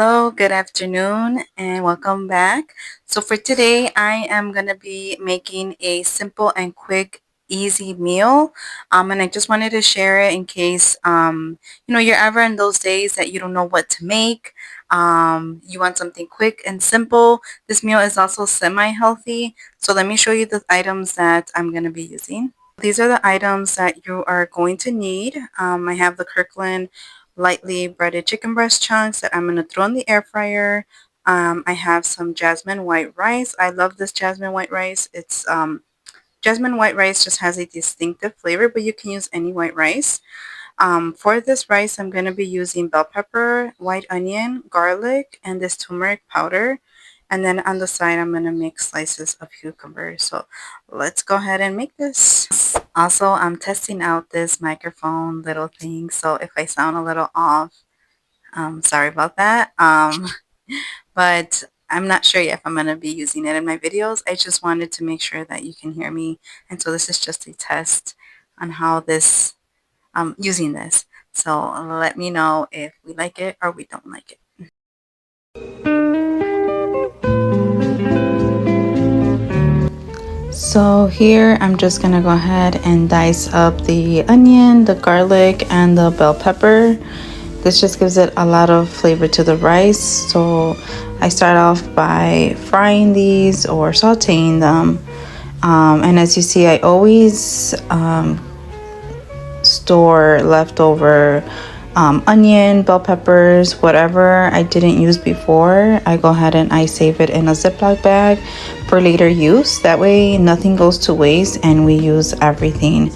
Hello, good afternoon, and welcome back. So for today, I am gonna be making a simple and quick, easy meal. And I just wanted to share it in case you're ever in those days that you don't know what to make. You want something quick and simple. This meal is also semi-healthy. So let me show you the items that I'm gonna be using. These are the items that you are going to need. I have the Kirkland lightly breaded chicken breast chunks that I'm going to throw in the air fryer. I have some jasmine white rice. I love this jasmine white rice. It's jasmine white rice just has a distinctive flavor, but you can use any white rice. For this rice, I'm going to be using bell pepper, white onion, garlic, and this turmeric powder. And then on the side, I'm going to make slices of cucumber. So let's go ahead and make this. Also, I'm testing out this microphone little thing. So if I sound a little off, sorry about that. But I'm not sure yet if I'm going to be using it in my videos. I just wanted to make sure that you can hear me. And so this is just a test on how this using this. So let me know if we like it or we don't like it. So here I'm just gonna go ahead and dice up the onion, the garlic, and the bell pepper. This just gives it a lot of flavor to the rice. So I start off by frying these or sauteing them. And as you see, I always store leftover onion, bell peppers, whatever I didn't use before. I go ahead and I save it in a Ziploc bag for later use. That way nothing goes to waste and we use everything.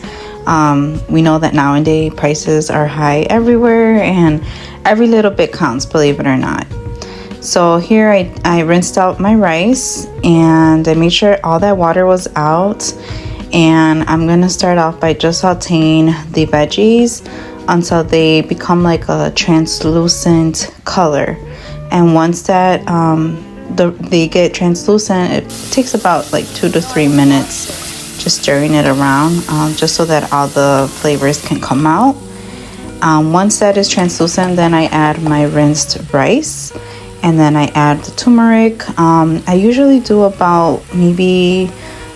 We know that nowadays prices are high everywhere and every little bit counts, believe it or not. So here I rinsed out my rice and I made sure all that water was out. And I'm gonna start off by just sauteing the veggies until they become like a translucent color. And once that they get translucent, it takes about like 2 to 3 minutes just stirring it around, just so that all the flavors can come out. Once that is translucent, then I add my rinsed rice and then I add the turmeric. I usually do about maybe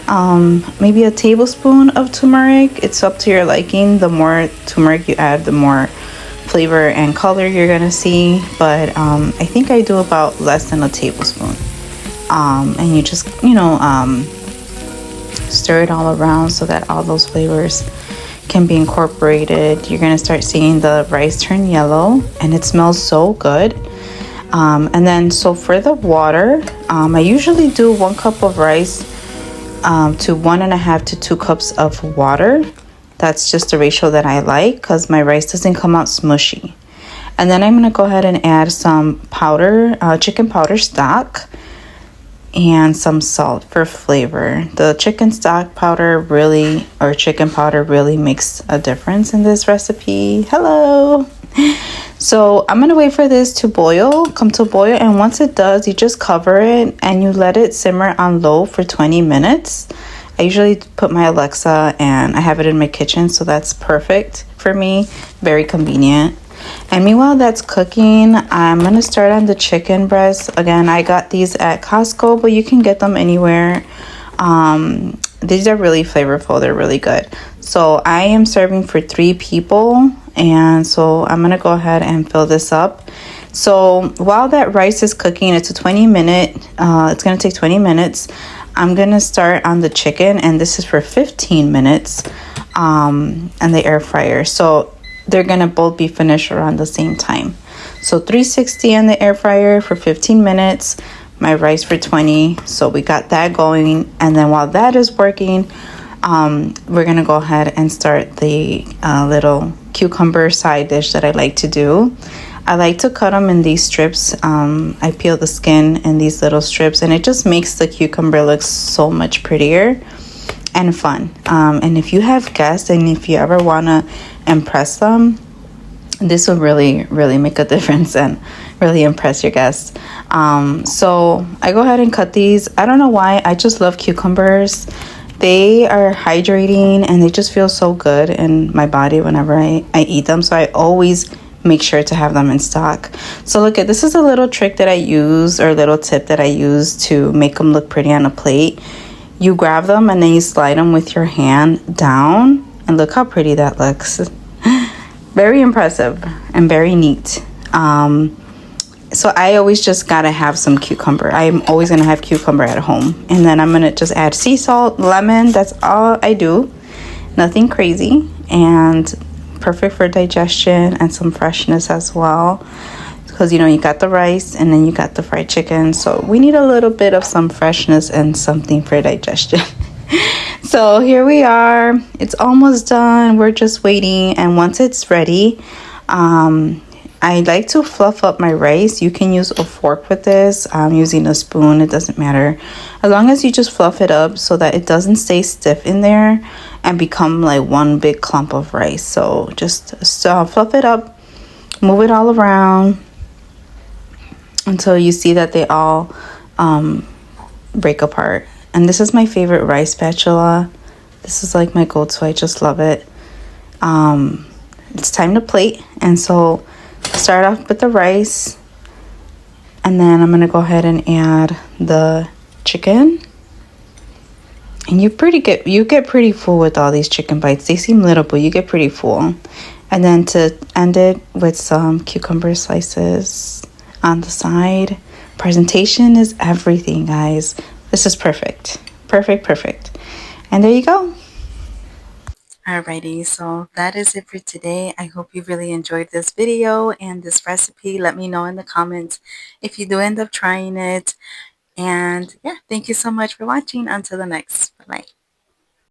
a tablespoon of turmeric. It's up to your liking. The more turmeric you add, the more flavor and color you're gonna see, but I think I do about less than a tablespoon. And you just stir it all around so that all those flavors can be incorporated. You're gonna start seeing the rice turn yellow and it smells so good. And then so for the water, I usually do 1 cup of rice to 1.5 to 2 cups of water. That's just the ratio that I like because my rice doesn't come out smushy. And then I'm going to go ahead and add some powder, chicken powder stock, and some salt for flavor. The chicken stock powder chicken powder really makes a difference in this recipe. Hello! So I'm going to wait for this to come to boil, and once it does, you just cover it and you let it simmer on low for 20 minutes. I usually put my Alexa and I have it in my kitchen, so that's perfect for me, very convenient. And meanwhile that's cooking, I'm going to start on the chicken breasts. Again, I got these at Costco, but you can get them anywhere. These are really flavorful, they're really good. So I am serving for 3 people, and so I'm gonna go ahead and fill this up. So while that rice is cooking, it's gonna take 20 minutes. I'm gonna start on the chicken, and this is for 15 minutes and the air fryer. So they're gonna both be finished around the same time. So 360 on the air fryer for 15 minutes, my rice for 20. So we got that going, and then while that is working, we're gonna go ahead and start the little cucumber side dish that I like to do. I like to cut them in these strips. I peel the skin in these little strips, and it just makes the cucumber look so much prettier and fun. And if you have guests and if you ever want to impress them, this will really, really make a difference and really impress your guests. So I go ahead and cut these. I don't know why, I just love cucumbers. They are hydrating and they just feel so good in my body whenever I eat them. So I always make sure to have them in stock. So look at this, is a little trick that I use, or little tip that I use to make them look pretty on a plate. You grab them and then you slide them with your hand down, and look how pretty that looks. Very impressive and very neat. So I always just gotta have some cucumber. I'm always gonna have cucumber at home, and then I'm gonna just add sea salt, lemon. That's all I do, nothing crazy, and perfect for digestion and some freshness as well, because you know you got the rice and then you got the fried chicken, so we need a little bit of some freshness and something for digestion. So here we are, it's almost done, we're just waiting, and once it's ready, I like to fluff up my rice. You can use a fork with this. I'm using a spoon, it doesn't matter, as long as you just fluff it up so that it doesn't stay stiff in there and become like one big clump of rice. So just fluff it up, move it all around until you see that they all break apart. And this is my favorite rice spatula. This is like my go-to. I just love it. It's time to plate, and so start off with the rice, and then I'm gonna go ahead and add the chicken. And you get pretty full with all these chicken bites. They seem little, but you get pretty full. And then to end it with some cucumber slices on the side. Presentation is everything, guys. This is perfect. Perfect. And there you go. Alrighty, so that is it for today. I hope you really enjoyed this video and this recipe. Let me know in the comments if you do end up trying it. And yeah, thank you so much for watching. Until the next. Bye-bye.